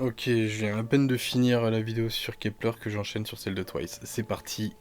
Ok, je viens à peine de finir la vidéo sur Kepler que j'enchaîne sur celle de Twice. C'est parti.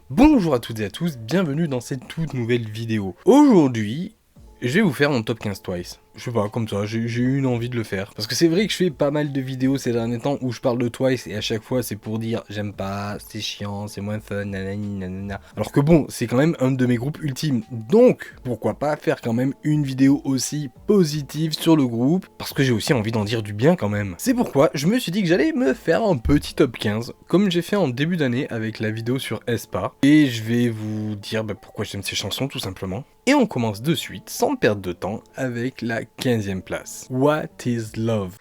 Bonjour à toutes et à tous, bienvenue dans cette toute nouvelle vidéo. Aujourd'hui, je vais vous faire mon top 15 Twice. Je sais pas, comme ça, j'ai eu une envie de le faire. Parce que c'est vrai que je fais pas mal de vidéos ces derniers temps où je parle de Twice et à chaque fois c'est pour dire j'aime pas, c'est chiant, c'est moins fun, nanani nanana. Alors que bon, c'est quand même un de mes groupes ultimes. Donc, pourquoi pas faire quand même une vidéo aussi positive sur le groupe, parce que j'ai aussi envie d'en dire du bien quand même. C'est pourquoi je me suis dit que j'allais me faire un petit top 15, comme j'ai fait en début d'année avec la vidéo sur aespa. Et je vais vous dire pourquoi j'aime ces chansons tout simplement. Et on commence de suite, sans perdre de temps, avec la 15e place. What is Love?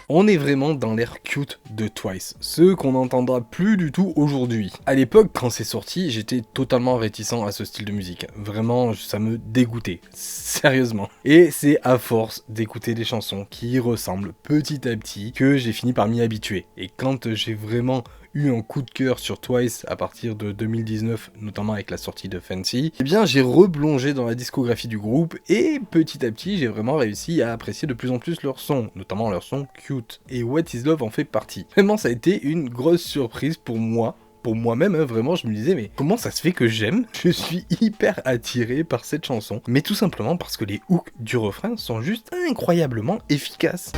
On est vraiment dans l'air cute de Twice, ce qu'on n'entendra plus du tout aujourd'hui. À l'époque, quand c'est sorti, j'étais totalement réticent à ce style de musique. Vraiment, ça me dégoûtait. Sérieusement. Et c'est à force d'écouter des chansons qui y ressemblent petit à petit que j'ai fini par m'y habituer. Et quand j'ai vraiment eu un coup de cœur sur Twice à partir de 2019, notamment avec la sortie de Fancy, eh bien j'ai replongé dans la discographie du groupe et petit à petit j'ai vraiment réussi à apprécier de plus en plus leur son, notamment leur son cute. Et What is Love en fait partie. Vraiment ça a été une grosse surprise pour moi. Pour moi-même, vraiment, je me disais, mais comment ça se fait que j'aime? Je suis hyper attiré par cette chanson, mais tout simplement parce que les hooks du refrain sont juste incroyablement efficaces.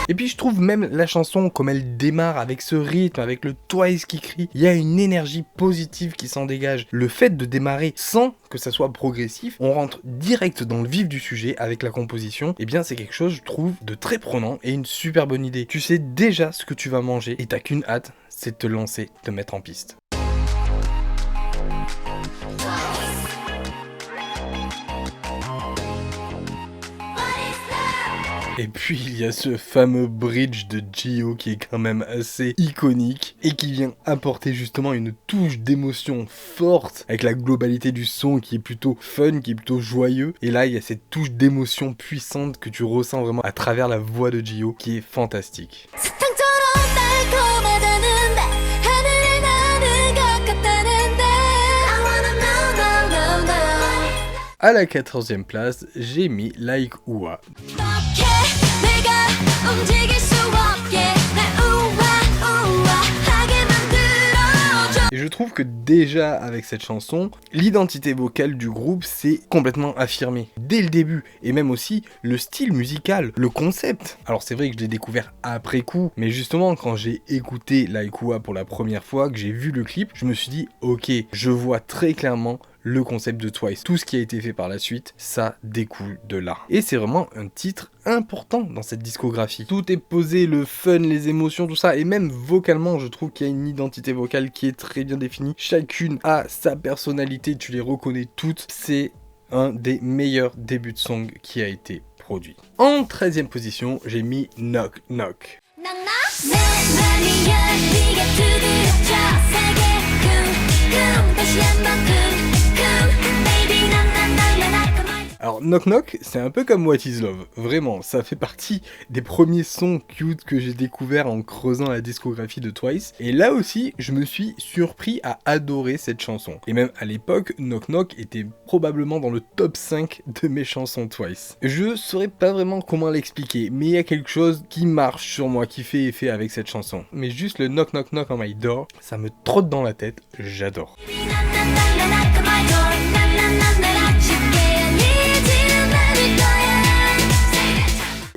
Et puis je trouve même la chanson, comme elle démarre avec ce rythme, avec le Twice qui crie, il y a une énergie positive qui s'en dégage. Le fait de démarrer sans que ça soit progressif, on rentre direct dans le vif du sujet avec la composition, et bien c'est quelque chose, je trouve, de très prenant et une super bonne idée. Tu sais déjà ce que tu vas manger et t'as qu'une hâte, c'est de te lancer, de te mettre en piste. Et puis il y a ce fameux bridge de Gio qui est quand même assez iconique et qui vient apporter justement une touche d'émotion forte avec la globalité du son qui est plutôt fun, qui est plutôt joyeux. Et là il y a cette touche d'émotion puissante que tu ressens vraiment à travers la voix de Gio qui est fantastique. À la 14e place, j'ai mis Like Ua. Et je trouve que déjà avec cette chanson, l'identité vocale du groupe s'est complètement affirmée. Dès le début, et même aussi le style musical, le concept. Alors c'est vrai que je l'ai découvert après coup, mais justement quand j'ai écouté Like Ua pour la première fois, que j'ai vu le clip, je me suis dit ok, je vois très clairement le concept de Twice. Tout ce qui a été fait par la suite, ça découle de là. Et c'est vraiment un titre important dans cette discographie. Tout est posé, le fun, les émotions, tout ça. Et même vocalement, je trouve qu'il y a une identité vocale qui est très bien définie. Chacune a sa personnalité, tu les reconnais toutes. C'est un des meilleurs débuts de song qui a été produit. En 13e position, j'ai mis Knock Knock. Alors Knock Knock, c'est un peu comme What is Love, vraiment, ça fait partie des premiers sons cute que j'ai découvert en creusant la discographie de Twice, et là aussi, je me suis surpris à adorer cette chanson. Et même à l'époque, Knock Knock était probablement dans le top 5 de mes chansons Twice. Je saurais pas vraiment comment l'expliquer, mais il y a quelque chose qui marche sur moi, qui fait effet avec cette chanson. Mais juste le Knock Knock Knock on my door, ça me trotte dans la tête, j'adore.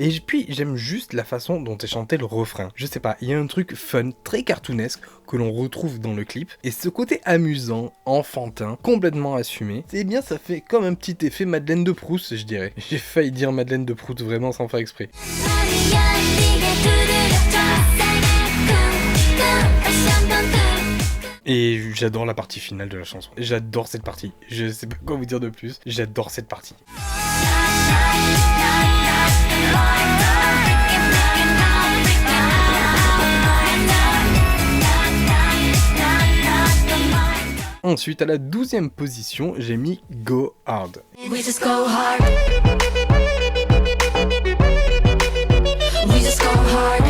Et puis j'aime juste la façon dont est chanté le refrain. Je sais pas, il y a un truc fun, très cartoonesque que l'on retrouve dans le clip. Et ce côté amusant, enfantin, complètement assumé, c'est bien, ça fait comme un petit effet Madeleine de Proust, je dirais. J'ai failli dire Madeleine de Proust vraiment sans faire exprès. Et j'adore la partie finale de la chanson. J'adore cette partie. Je sais pas quoi vous dire de plus. J'adore cette partie. Ensuite, à la 12e position, j'ai mis Go Hard. We just go hard. We just go hard.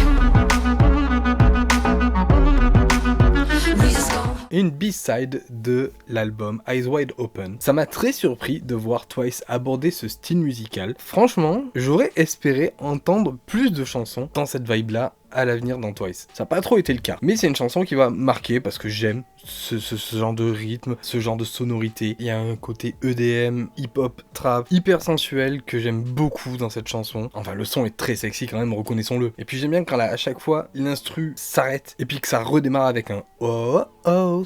B-side de l'album Eyes Wide Open. Ça m'a très surpris de voir Twice aborder ce style musical. Franchement, j'aurais espéré entendre plus de chansons dans cette vibe-là à l'avenir dans Twice. Ça n'a pas trop été le cas. Mais c'est une chanson qui va marquer parce que j'aime ce genre de rythme, ce genre de sonorité. Il y a un côté EDM, hip-hop, trap, hyper sensuel que j'aime beaucoup dans cette chanson. Enfin, le son est très sexy quand même, reconnaissons-le. Et puis j'aime bien quand à chaque fois, l'instru s'arrête et puis que ça redémarre avec un oh oh.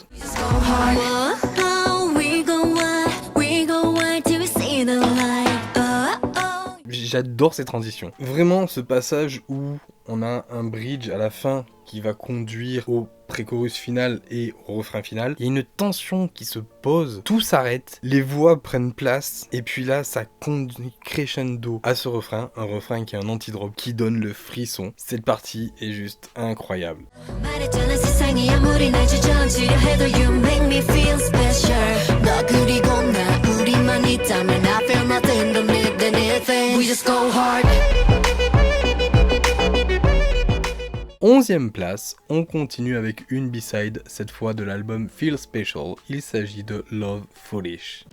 J'adore ces transitions. Vraiment, ce passage où on a un bridge à la fin qui va conduire au pré-chorus final et au refrain final. Il y a une tension qui se pose, tout s'arrête, les voix prennent place, et puis là, ça conduit crescendo à ce refrain, un refrain qui est un anti-drop, qui donne le frisson. Cette partie est juste incroyable. Onzième place, on continue avec une B-side, cette fois de l'album Feel Special. Il s'agit de Love Foolish.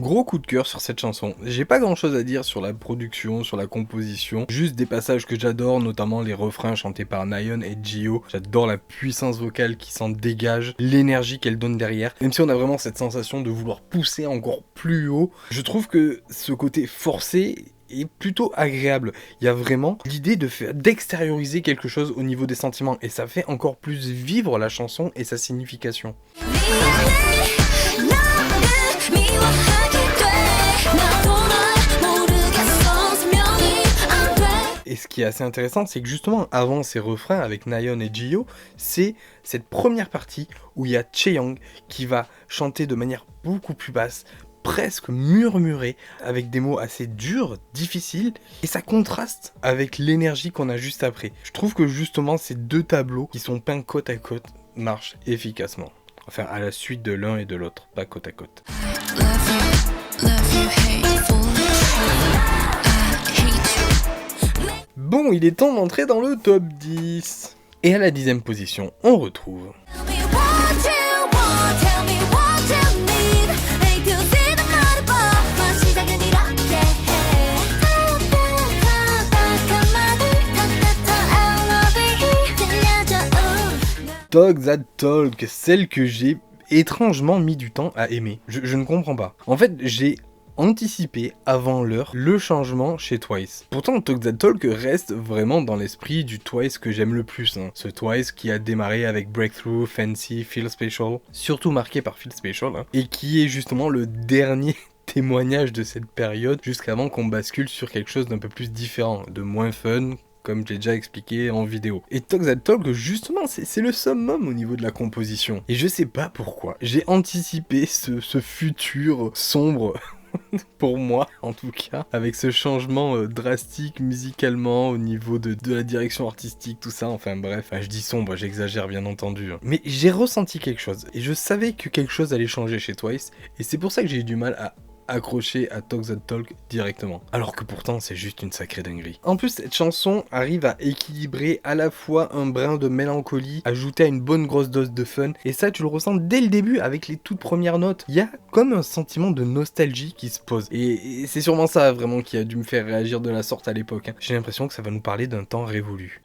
Gros coup de cœur sur cette chanson. J'ai pas grand chose à dire sur la production, sur la composition, juste des passages que j'adore, notamment les refrains chantés par Nayeon et Jihyo. J'adore la puissance vocale qui s'en dégage, l'énergie qu'elle donne derrière. Même si on a vraiment cette sensation de vouloir pousser encore plus haut, je trouve que ce côté forcé est plutôt agréable. Il y a vraiment l'idée d'extérioriser quelque chose au niveau des sentiments et ça fait encore plus vivre la chanson et sa signification. Et ce qui est assez intéressant, c'est que justement, avant ces refrains avec Nayeon et Jihyo, c'est cette première partie où il y a Chaeyoung qui va chanter de manière beaucoup plus basse, presque murmurée, avec des mots assez durs, difficiles, et ça contraste avec l'énergie qu'on a juste après. Je trouve que justement, ces deux tableaux qui sont peints côte à côte marchent efficacement. Enfin, à la suite de l'un et de l'autre, pas côte à côte. Bon, il est temps d'entrer dans le top 10. Et à la 10e position, on retrouve... Talk That Talk, celle que j'ai étrangement mis du temps à aimer. Je ne comprends pas. En fait, j'ai anticipé avant l'heure le changement chez Twice. Pourtant, Talk That Talk reste vraiment dans l'esprit du Twice que j'aime le plus. Ce Twice qui a démarré avec Breakthrough, Fancy, Feel Special, surtout marqué par Feel Special, et qui est justement le dernier témoignage de cette période jusqu'avant qu'on bascule sur quelque chose d'un peu plus différent, de moins fun, comme j'ai déjà expliqué en vidéo. Et Talk That Talk, justement, c'est le summum au niveau de la composition. Et je sais pas pourquoi, j'ai anticipé ce futur sombre, pour moi en tout cas, avec ce changement drastique musicalement au niveau de la direction artistique, tout ça, enfin bref. Je dis sombre, j'exagère bien entendu. Mais j'ai ressenti quelque chose, et je savais que quelque chose allait changer chez Twice, et c'est pour ça que j'ai eu du mal à accroché à Talk That Talk directement. Alors que pourtant c'est juste une sacrée dinguerie. En plus cette chanson arrive à équilibrer à la fois un brin de mélancolie ajouté à une bonne grosse dose de fun, et ça tu le ressens dès le début avec les toutes premières notes. Il y a comme un sentiment de nostalgie qui se pose, et c'est sûrement ça vraiment qui a dû me faire réagir de la sorte à l'époque. J'ai l'impression que ça va nous parler d'un temps révolu.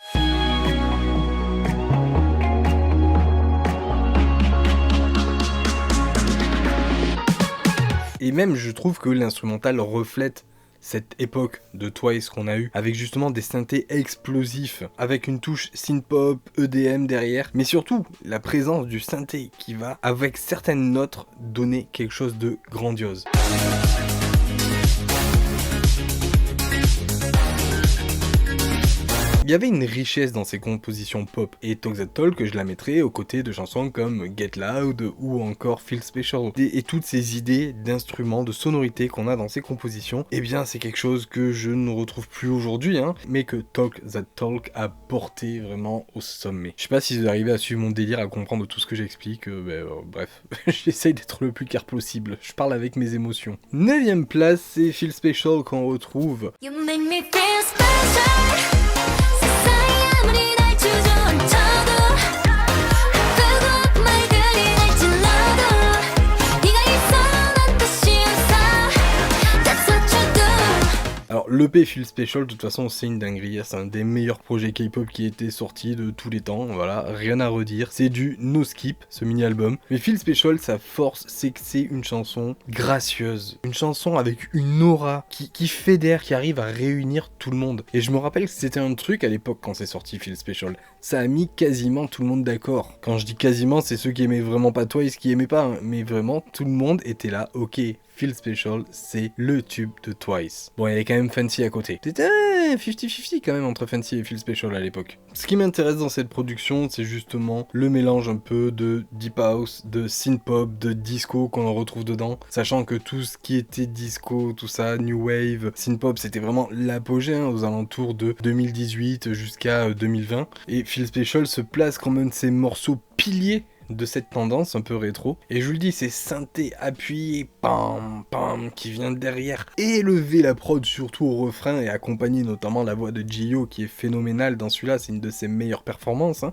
Et même je trouve que l'instrumental reflète cette époque de Twice qu'on a eu, avec justement des synthés explosifs, avec une touche synth-pop, EDM derrière, mais surtout la présence du synthé qui va, avec certaines notes, donner quelque chose de grandiose. Il y avait une richesse dans ses compositions pop, et Talk That Talk, je la mettrais aux côtés de chansons comme Get Loud ou encore Feel Special. Et toutes ces idées d'instruments, de sonorités qu'on a dans ses compositions, eh bien c'est quelque chose que je ne retrouve plus aujourd'hui, mais que Talk That Talk a porté vraiment au sommet. Je sais pas si vous arrivez à suivre mon délire, à comprendre tout ce que j'explique, bref, j'essaye d'être le plus clair possible, je parle avec mes émotions. 9ème place, c'est Feel Special qu'on retrouve. You make me feel special. 세상에 아무리 날 주저앉혀도 끄고 말들이 날 찔러도 네가 있어 난 다시 웃어. That's what you do. Alors l'EP Feel Special, de toute façon c'est une dinguerie, c'est un des meilleurs projets K-pop qui était sorti de tous les temps, voilà, rien à redire, c'est du no skip ce mini-album. Mais Feel Special, sa force c'est que c'est une chanson gracieuse, une chanson avec une aura qui fédère, qui arrive à réunir tout le monde. Et je me rappelle que c'était un truc à l'époque quand c'est sorti Feel Special, ça a mis quasiment tout le monde d'accord. Quand je dis quasiment, c'est ceux qui aimaient vraiment pas Twice qui aimaient pas, mais vraiment tout le monde était là, ok. Feel Special, c'est le tube de Twice. Bon, il y avait quand même Fancy à côté. C'était 50-50 quand même entre Fancy et Feel Special à l'époque. Ce qui m'intéresse dans cette production, c'est justement le mélange un peu de deep house, de synth-pop, de disco qu'on en retrouve dedans. Sachant que tout ce qui était disco, tout ça, new wave, synth-pop, c'était vraiment l'apogée aux alentours de 2018 jusqu'à 2020. Et Feel Special se place comme un de ces morceaux piliers de cette tendance un peu rétro, et je vous le dis, c'est synthé appuyé, pam pam, qui vient derrière, élever la prod surtout au refrain, et accompagner notamment la voix de Jihyo qui est phénoménale dans celui-là, c'est une de ses meilleures performances.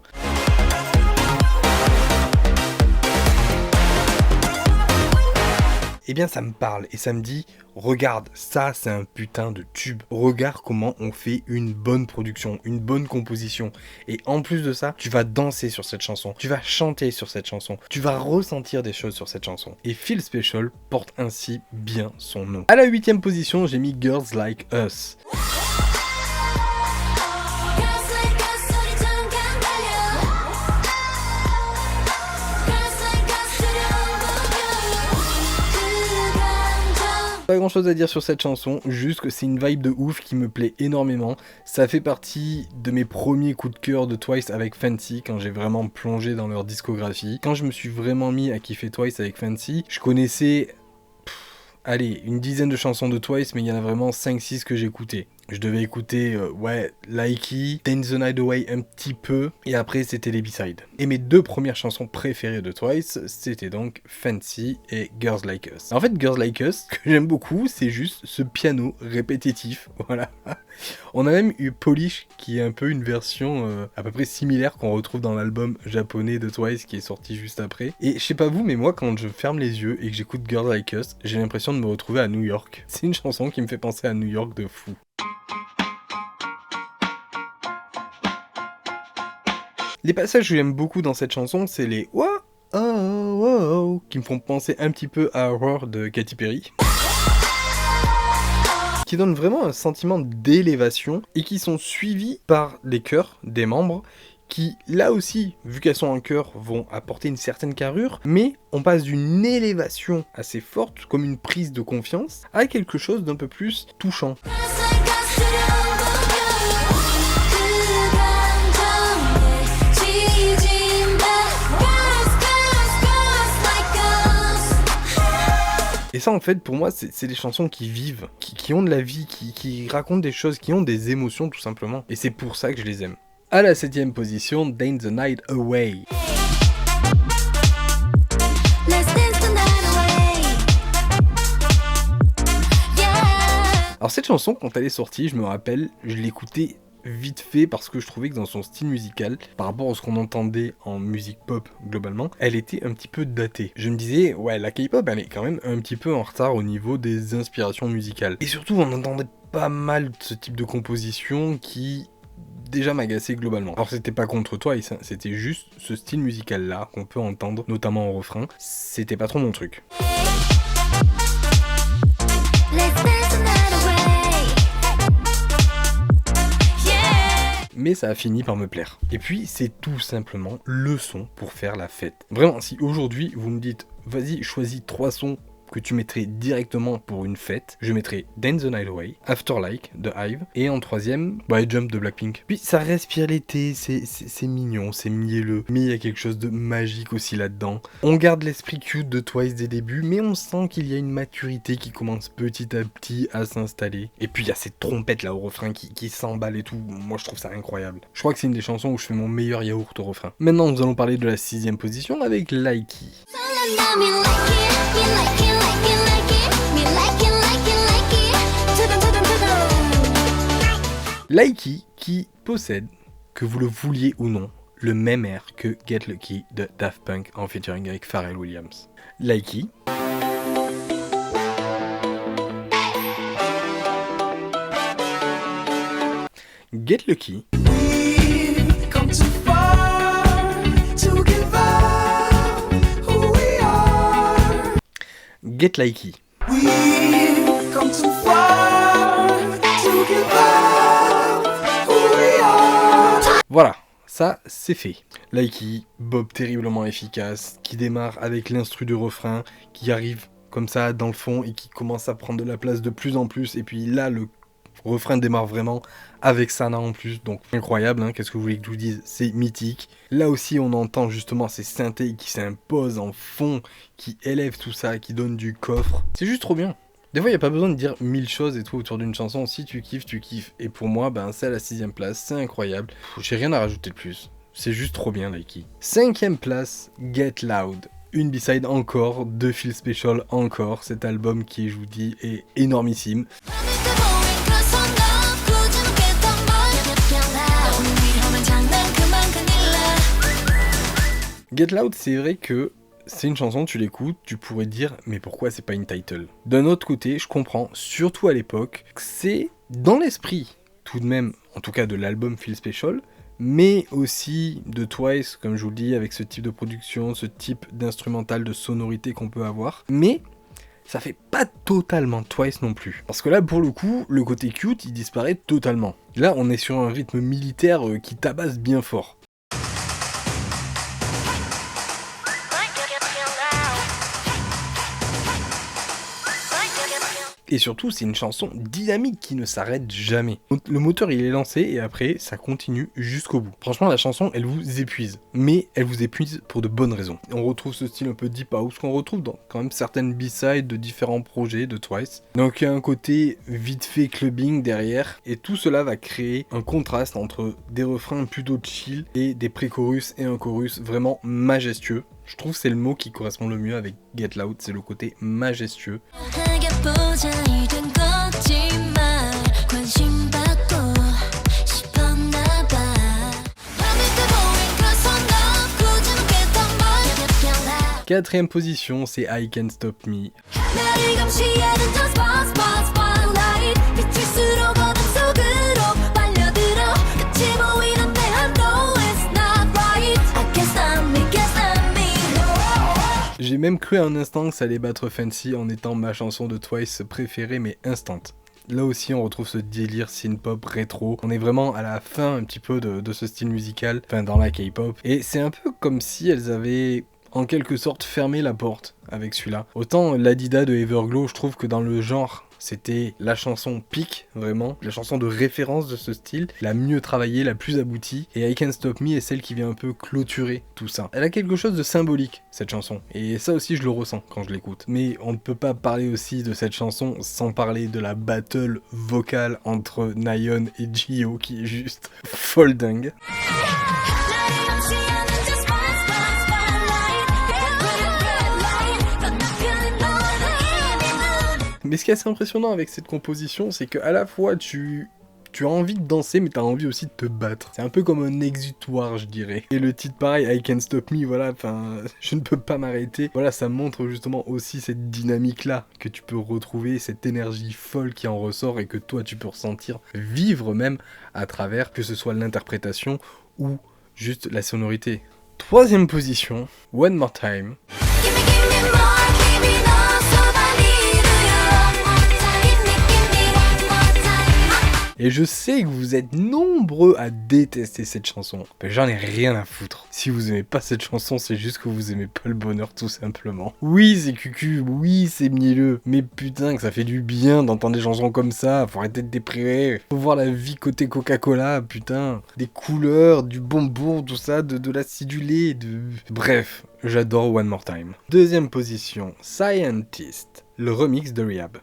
Eh bien ça me parle et ça me dit, regarde, ça c'est un putain de tube, regarde comment on fait une bonne production, une bonne composition, et en plus de ça, tu vas danser sur cette chanson, tu vas chanter sur cette chanson, tu vas ressentir des choses sur cette chanson, et Feel Special porte ainsi bien son nom. À la 8ème position, j'ai mis Girls Like Us. Pas grand chose à dire sur cette chanson, juste que c'est une vibe de ouf qui me plaît énormément. Ça fait partie de mes premiers coups de cœur de Twice avec Fancy, quand j'ai vraiment plongé dans leur discographie. Quand je me suis vraiment mis à kiffer Twice avec Fancy, je connaissais allez, une dizaine de chansons de Twice, mais il y en a vraiment 5-6 que j'écoutais. Je devais écouter, Likey, Dance the Night Away un petit peu, et après c'était les B-sides. Et mes deux premières chansons préférées de Twice, c'était donc Fancy et Girls Like Us. En fait, Girls Like Us, ce que j'aime beaucoup, c'est juste ce piano répétitif, voilà. On a même eu Polish, qui est un peu une version à peu près similaire qu'on retrouve dans l'album japonais de Twice qui est sorti juste après. Et je sais pas vous, mais moi quand je ferme les yeux et que j'écoute Girls Like Us, j'ai l'impression de me retrouver à New York. C'est une chanson qui me fait penser à New York de fou. Les passages que j'aime beaucoup dans cette chanson, c'est les « Wow, oh, oh, oh » qui me font penser un petit peu à Horror de Katy Perry. Qui donnent vraiment un sentiment d'élévation et qui sont suivis par les chœurs des membres qui, là aussi, vu qu'elles sont en chœur, vont apporter une certaine carrure, mais on passe d'une élévation assez forte, comme une prise de confiance, à quelque chose d'un peu plus touchant. Et ça, en fait, pour moi, c'est des chansons qui vivent, qui ont de la vie, qui racontent des choses, qui ont des émotions, tout simplement. Et c'est pour ça que je les aime. À la 7ème position, Dance the Night Away. Alors cette chanson, quand elle est sortie, je me rappelle, je l'écoutais vite fait parce que je trouvais que dans son style musical, par rapport à ce qu'on entendait en musique pop globalement, elle était un petit peu datée. Je me disais, ouais, la K-pop, elle est quand même un petit peu en retard au niveau des inspirations musicales. Et surtout, on entendait pas mal de ce type de composition qui déjà m'agaçait globalement. Alors c'était pas contre Twice, c'était juste ce style musical là qu'on peut entendre, notamment au refrain. C'était pas trop mon truc. Mais ça a fini par me plaire. Et puis c'est tout simplement le son pour faire la fête. Vraiment, si aujourd'hui vous me dites vas-y choisis 3 sons que tu mettrais directement pour une fête, je mettrais Dance the Night Away, Afterlife de Hive, et en troisième, Jump de Blackpink. Puis ça respire l'été, c'est mignon, c'est mielleux, mais il y a quelque chose de magique aussi là-dedans. On garde l'esprit cute de Twice des débuts, mais on sent qu'il y a une maturité qui commence petit à petit à s'installer. Et puis il y a cette trompette là au refrain qui s'emballe et tout, moi je trouve ça incroyable. Je crois que c'est une des chansons où je fais mon meilleur yaourt au refrain. Maintenant nous allons parler de la 6ème position avec Likey. Likey qui possède, que vous le vouliez ou non, le même air que Get Lucky de Daft Punk en featuring avec Pharrell Williams. Likey. Get Lucky. Get Likey. Voilà, ça c'est fait. Likey, bob terriblement efficace, qui démarre avec l'instru de refrain, qui arrive comme ça dans le fond et qui commence à prendre de la place de plus en plus. Et puis là, le refrain démarre vraiment avec Sana en plus, donc incroyable, hein, qu'est-ce que vous voulez que je vous dise, c'est mythique. Là aussi on entend justement ces synthés qui s'imposent en fond, qui élèvent tout ça, qui donnent du coffre. C'est juste trop bien. Des fois il n'y a pas besoin de dire 1000 choses et tout autour d'une chanson, si tu kiffes, tu kiffes. Et pour moi, c'est à la 6ème place, c'est incroyable. J'ai rien à rajouter de plus, c'est juste trop bien Likey. 5ème place, Get Loud. Une B-side encore, 2 Feel Special encore, cet album qui je vous dis est énormissime. Get Loud, c'est vrai que c'est une chanson, tu l'écoutes, tu pourrais dire mais pourquoi c'est pas une title. D'un autre côté, je comprends, surtout à l'époque, que c'est dans l'esprit tout de même, en tout cas de l'album Feel Special, mais aussi de Twice, comme je vous le dis, avec ce type de production, ce type d'instrumental, de sonorité qu'on peut avoir. Mais ça fait pas totalement Twice non plus. Parce que là, pour le coup, le côté cute, il disparaît totalement. Là, on est sur un rythme militaire qui tabasse bien fort. Et surtout, c'est une chanson dynamique qui ne s'arrête jamais. Le moteur, il est lancé et après, ça continue jusqu'au bout. Franchement, la chanson, elle vous épuise. Mais elle vous épuise pour de bonnes raisons. On retrouve ce style un peu deep house qu'on retrouve dans quand même certaines B-sides de différents projets de Twice. Donc il y a un côté vite fait clubbing derrière. Et tout cela va créer un contraste entre des refrains plutôt chill et des pré-chorus et un chorus vraiment majestueux. Je trouve que c'est le mot qui correspond le mieux avec Get Loud, c'est le côté majestueux. Quatrième position, c'est I Can't Stop Me. J'ai même cru à un instant que ça allait battre Fancy en étant ma chanson de Twice préférée, mais instant. Là aussi on retrouve ce délire synth-pop rétro. On est vraiment à la fin un petit peu de ce style musical, enfin dans la K-pop. Et c'est un peu comme si elles avaient en quelque sorte fermé la porte avec celui-là. Autant l'Adida de Everglow, je trouve que dans le genre, c'était la chanson pique, vraiment, la chanson de référence de ce style, la mieux travaillée, la plus aboutie, et I Can't Stop Me est celle qui vient un peu clôturer tout ça. Elle a quelque chose de symbolique, cette chanson, et ça aussi je le ressens quand je l'écoute. Mais on ne peut pas parler aussi de cette chanson sans parler de la battle vocale entre Nayeon et Jihyo, qui est juste folle dingue. Mais ce qui est assez impressionnant avec cette composition, c'est qu'à la fois tu as envie de danser, mais tu as envie aussi de te battre. C'est un peu comme un exutoire, je dirais. Et le titre pareil, I Can't Stop Me, voilà, enfin, je ne peux pas m'arrêter. Voilà, ça montre justement aussi cette dynamique-là que tu peux retrouver, cette énergie folle qui en ressort et que toi tu peux ressentir, vivre même à travers, que ce soit l'interprétation ou juste la sonorité. Troisième position, One More Time. Et je sais que vous êtes nombreux à détester cette chanson. Mais j'en ai rien à foutre. Si vous aimez pas cette chanson, c'est juste que vous aimez pas le bonheur tout simplement. Oui, c'est cucu, oui, c'est mielleux. Mais putain, que ça fait du bien d'entendre des chansons comme ça. Faut arrêter de déprimer. Faut voir la vie côté Coca-Cola, putain. Des couleurs, du bonbon, tout ça, de l'acidulé, Bref, j'adore One More Time. Deuxième position, Scientist, le remix de Rehab.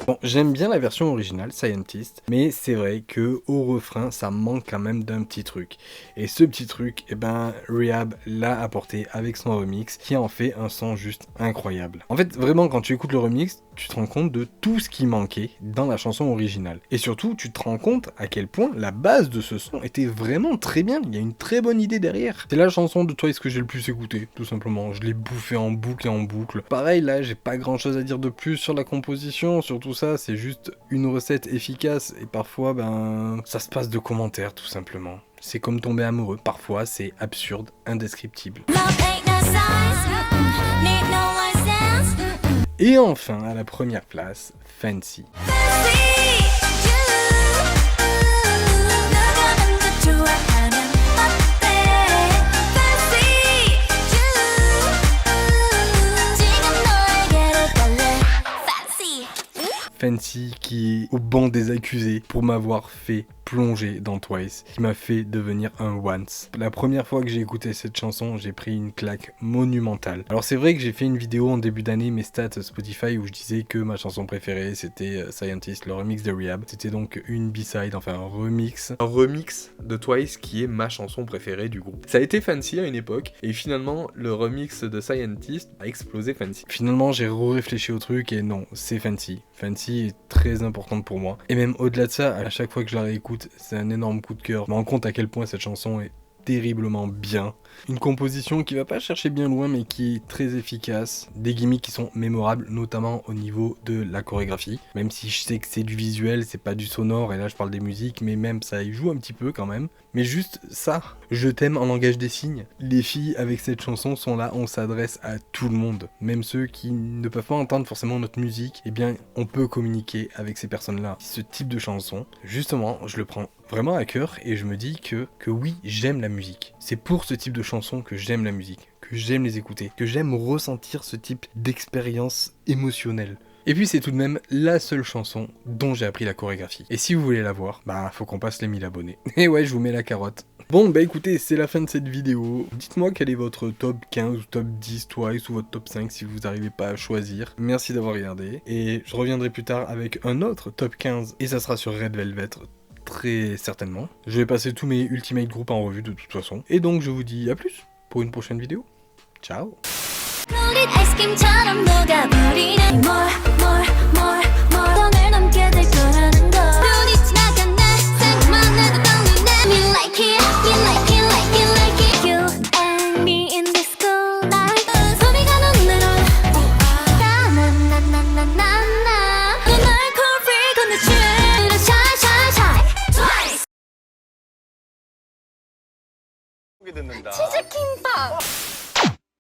Bon, j'aime bien la version originale, Scientist, mais c'est vrai que au refrain, ça manque quand même d'un petit truc. Et ce petit truc, eh ben, Rehab l'a apporté avec son remix, qui en fait un son juste incroyable. En fait, vraiment, quand tu écoutes le remix, tu te rends compte de tout ce qui manquait dans la chanson originale. Et surtout, tu te rends compte à quel point la base de ce son était vraiment très bien. Il y a une très bonne idée derrière. C'est la chanson de Twice que j'ai le plus écoutée, tout simplement. Je l'ai bouffée en boucle et en boucle. Pareil, là, j'ai pas grand chose à dire de plus sur la composition, sur tout ça. C'est juste une recette efficace et parfois, ben, ça se passe de commentaires, tout simplement. C'est comme tomber amoureux. Parfois, c'est absurde, indescriptible. Et enfin, à la première place, Fancy. Fancy qui est au banc des accusés pour m'avoir fait plonger dans Twice, qui m'a fait devenir un once. La première fois que j'ai écouté cette chanson, j'ai pris une claque monumentale. Alors c'est vrai que j'ai fait une vidéo en début d'année, mes stats Spotify, où je disais que ma chanson préférée c'était Scientist, le remix de Rehab. C'était donc une B-side, enfin un remix. Un remix de Twice qui est ma chanson préférée du groupe. Ça a été Fancy à une époque, et finalement le remix de Scientist a explosé Fancy. Finalement j'ai réfléchi au truc et non, c'est Fancy. Fancy est très importante pour moi. Et même au-delà de ça, à chaque fois que je la réécoute, c'est un énorme coup de cœur. Je me rends compte à quel point cette chanson est terriblement bien. Une composition qui va pas chercher bien loin mais qui est très efficace. Des gimmicks qui sont mémorables, notamment au niveau de la chorégraphie. Même si je sais que c'est du visuel, c'est pas du sonore, et là je parle des musiques, mais même ça y joue un petit peu quand même. Mais juste ça, je t'aime en langage des signes. Les filles avec cette chanson sont là, on s'adresse à tout le monde. Même ceux qui ne peuvent pas entendre forcément notre musique, eh bien on peut communiquer avec ces personnes-là. Ce type de chanson, justement, je le prends vraiment à cœur et je me dis que oui, j'aime la musique. C'est pour ce type de chanson que j'aime la musique, que j'aime les écouter, que j'aime ressentir ce type d'expérience émotionnelle. Et puis c'est tout de même la seule chanson dont j'ai appris la chorégraphie. Et si vous voulez la voir, bah faut qu'on passe les 1000 abonnés. Et ouais, je vous mets la carotte. Bon bah écoutez, c'est la fin de cette vidéo. Dites-moi quel est votre top 15 ou top 10 Twice ou votre top 5 si vous n'arrivez pas à choisir. Merci d'avoir regardé. Et je reviendrai plus tard avec un autre top 15 et ça sera sur Red Velvet. Très certainement. Je vais passer tous mes Ultimate Group en revue de toute façon. Et donc je vous dis à plus pour une prochaine vidéo. Ciao. 아이스크림처럼 녹아버리는 More, more, more, more 더 날 넘게 될 거라는 걸 눈이 지나간 날 생각만 해도 떨리네 Me like it, me like it, like it, like it You and me in this cool night 소리가 눈으로 나나나나나나 또 날 cool freak on the street Shine, shine, shine Twice 듣는다. 치즈김밥